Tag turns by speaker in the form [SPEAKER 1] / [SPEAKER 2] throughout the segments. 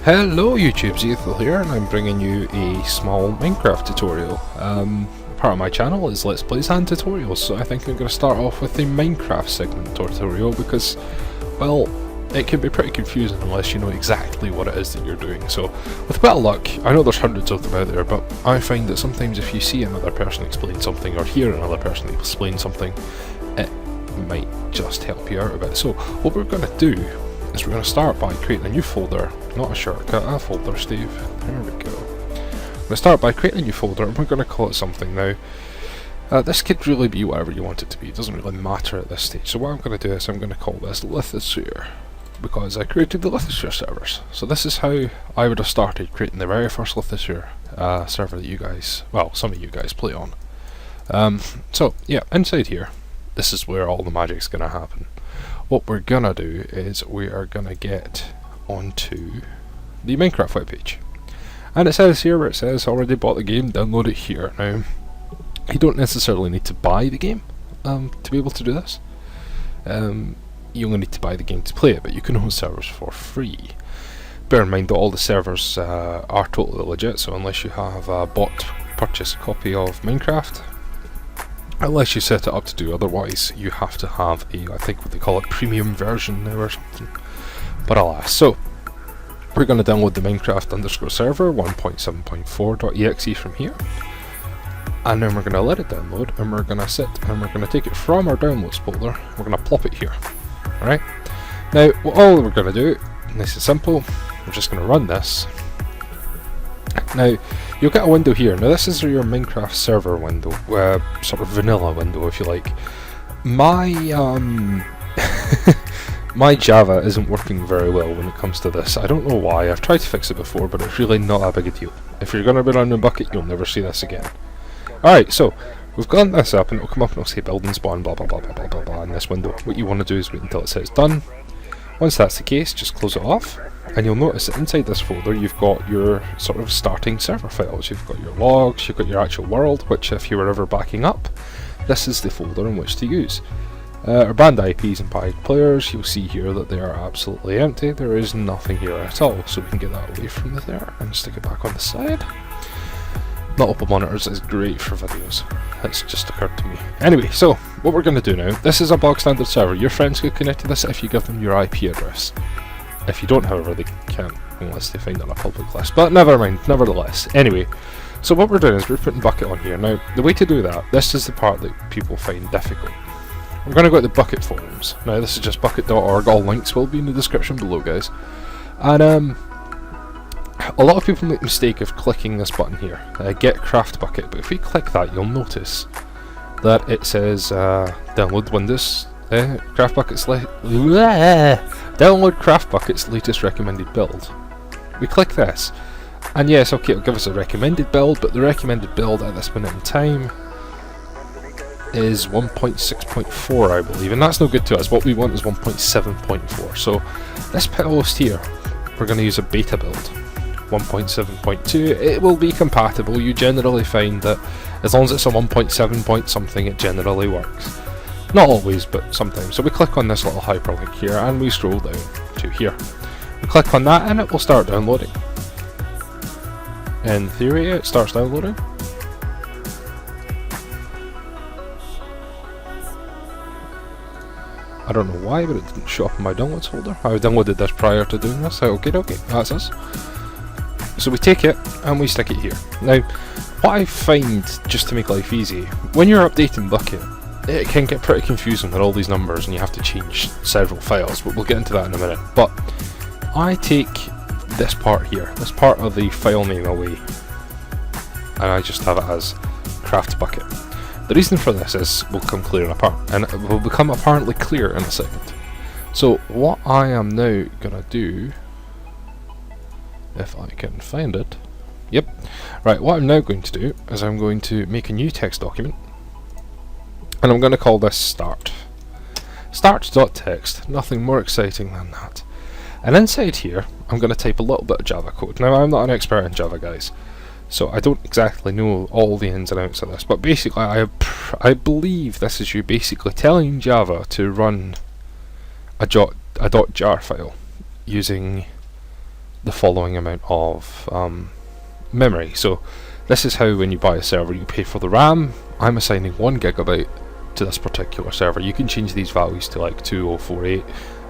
[SPEAKER 1] Hello YouTube, Xiathyl here, and I'm bringing you a small Minecraft tutorial. Part of my channel is Let's Plays and Tutorials, so I think I'm going to start off with the Minecraft segment tutorial because, well, it can be pretty confusing unless you know exactly what it is that you're doing. So, with a bit of luck, I know there's hundreds of them out there, but I find that sometimes if you see another person explain something or hear another person explain something, it might just help you out a bit. So, what we're going to do is we're going to start by creating a new folder, not a shortcut, a folder, Steve. There we go. We're going to start by creating a new folder, and we're going to call it something now. This could really be whatever you want it to be, it doesn't really matter at this stage. So what I'm going to do is I'm going to call this Lithosphere, because I created the Lithosphere servers. So this is how I would have started creating the very first Lithosphere server that you guys, well, some of you guys play on. So yeah, inside here, this is where all the magic's going to happen. What we're gonna do is we are gonna get onto the Minecraft webpage, and it says here where it says already bought the game, download it here. Now you don't necessarily need to buy the game to be able to do this. You only need to buy the game to play it, but you can host servers for free. Bear in mind that all the servers are totally legit, so unless you have a bought purchase copy of Minecraft, unless you set it up to do otherwise, you have to have a, I think what they call it, premium version now or something. But alas, so we're going to download the Minecraft server 1.7.4.exe from here, and then we're going to let it download, and we're going to sit and we're going to take it from our downloads folder, we're going to plop it here. Alright, now all we're going to do, nice and simple, we're just going to run this. Now, you'll get a window here. Now this is your Minecraft server window, sort of vanilla window if you like. My my Java isn't working very well when it comes to this. I don't know why. I've tried to fix it before, but it's really not that big a deal. If you're going to be running Bukkit, you'll never see this again. Alright, so we've got this up, and it'll come up and it'll say build and spawn, blah blah blah blah blah blah blah in this window. What you want to do is wait until it says done. Once that's the case, just close it off, and you'll notice that inside this folder you've got your sort of starting server files. You've got your logs, you've got your actual world, which if you were ever backing up, this is the folder in which to use. Our banned IPs and banned players, you'll see here that they are absolutely empty. There is nothing here at all, so we can get that away from there and stick it back on the side. Multiple monitors is great for videos. That's just occurred to me. Anyway, so what we're going to do now, this is a bog standard server. Your friends could connect to this if you give them your IP address. If you don't, however, they can't unless they find it on a public list. But never mind, nevertheless. Anyway, so what we're doing is we're putting Bukkit on here. Now, the way to do that, this is the part that people find difficult. We're going to go to the Bukkit forums. Now, this is just bukkit.org. All links will be in the description below, guys. And a lot of people make the mistake of clicking this button here, get CraftBukkit, but if we click that you'll notice that it says download Windows, download CraftBukkit's latest recommended build. We click this, and yes, okay, it'll give us a recommended build, but the recommended build at this minute in time is 1.6.4 I believe, and that's no good to us. What we want is 1.7.4, so this post here, we're going to use a beta build. 1.7.2, it will be compatible. You generally find that as long as it's a 1.7 point something, it generally works. Not always, but sometimes. So we click on this little hyperlink here and we scroll down to here. We click on that and it will start downloading. In theory, it starts downloading. I don't know why, but it didn't show up in my downloads folder. I downloaded this prior to doing this. Okay, that's us. So we take it and we stick it here. Now, what I find, just to make life easy, when you're updating Bukkit, it can get pretty confusing with all these numbers and you have to change several files, but we'll get into that in a minute. But I take this part here, this part of the file name away, and I just have it as CraftBukkit. The reason for this will become clear and it will become apparently clear in a second. So what I am now gonna do, if I can find it. Yep. Right, what I'm now going to do is I'm going to make a new text document, and I'm going to call this start. Start.text, nothing more exciting than that. And inside here, I'm going to type a little bit of Java code. Now, I'm not an expert in Java, guys, so I don't exactly know all the ins and outs of this, but basically I believe this is you basically telling Java to run a .jar file using the following amount of memory. So this is how when you buy a server you pay for the RAM. I'm assigning 1 gigabyte to this particular server. You can change these values to like 2048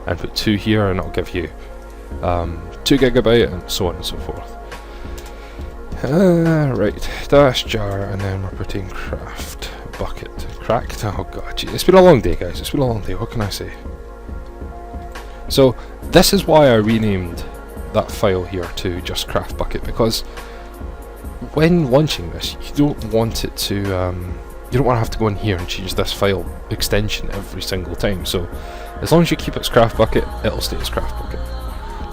[SPEAKER 1] and put 2 here and it'll give you 2 gigabyte and so on and so forth. Right, dash jar, and then we're putting CraftBukkit. Cracked? Oh god, gee, it's been a long day guys, it's been a long day, what can I say? So this is why I renamed that file here to just CraftBukkit, because when launching this you don't want it to, you don't want to have to go in here and change this file extension every single time. So as long as you keep it as CraftBukkit, it'll stay as CraftBukkit.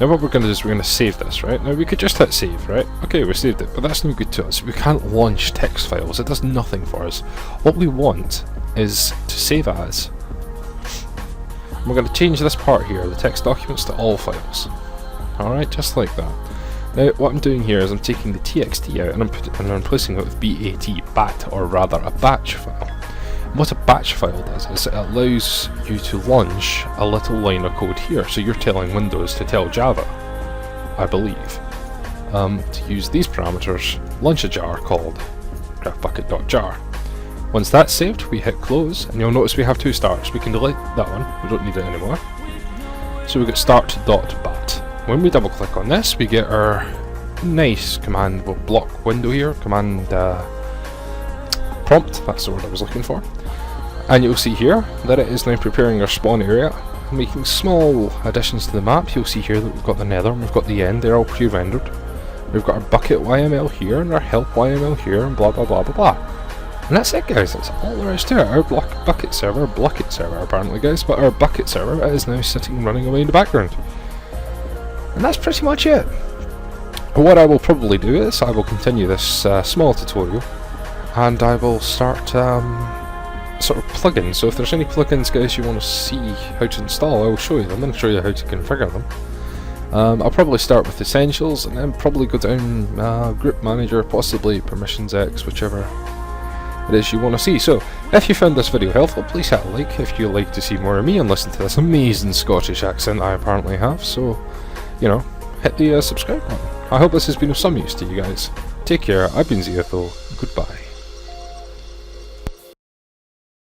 [SPEAKER 1] Now what we're going to do is we're going to save this, right? Now we could just hit save, right? Okay, we saved it, but that's no good to us. We can't launch text files, it does nothing for us. What we want is to save as. And we're going to change this part here, the text documents, to all files. Alright, just like that. Now what I'm doing here is I'm taking the txt out and I'm replacing it with bat, or rather a batch file. And what a batch file does is it allows you to launch a little line of code here. So you're telling Windows to tell Java, I believe, to use these parameters, launch a jar called craftbukkit.jar. Once that's saved, we hit close, and you'll notice we have 2 starts. We can delete that one, we don't need it anymore. So we get start.bat. When we double click on this, we get our nice command block window here, command prompt, that's the word I was looking for. And you'll see here that it is now preparing our spawn area, making small additions to the map. You'll see here that we've got the nether and we've got the end, they're all pre-rendered. We've got our bucket YML here and our help YML here and blah blah blah blah blah. And that's it guys, that's all there is to it. Our bucket server apparently guys, but our bucket server is now sitting running away in the background. And that's pretty much it. What I will probably do is I will continue this small tutorial and I will start sort of plugins. So if there's any plugins guys you want to see how to install, I will show you them and show you how to configure them. I'll probably start with Essentials and then probably go down Group Manager, possibly Permissions X, whichever it is you want to see. So if you found this video helpful, please hit a like if you'd like to see more of me and listen to this amazing Scottish accent I apparently have. So, you know, hit the subscribe button. I hope this has been of some use to you guys. Take care, I've been Xiathyl, goodbye.